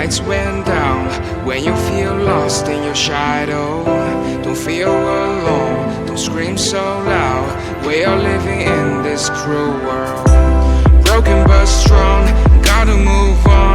lights went down. When you feel lost in your shadow, don't feel alone, don't scream so loud. We are living in this cruel world, broken but strong, gotta move on.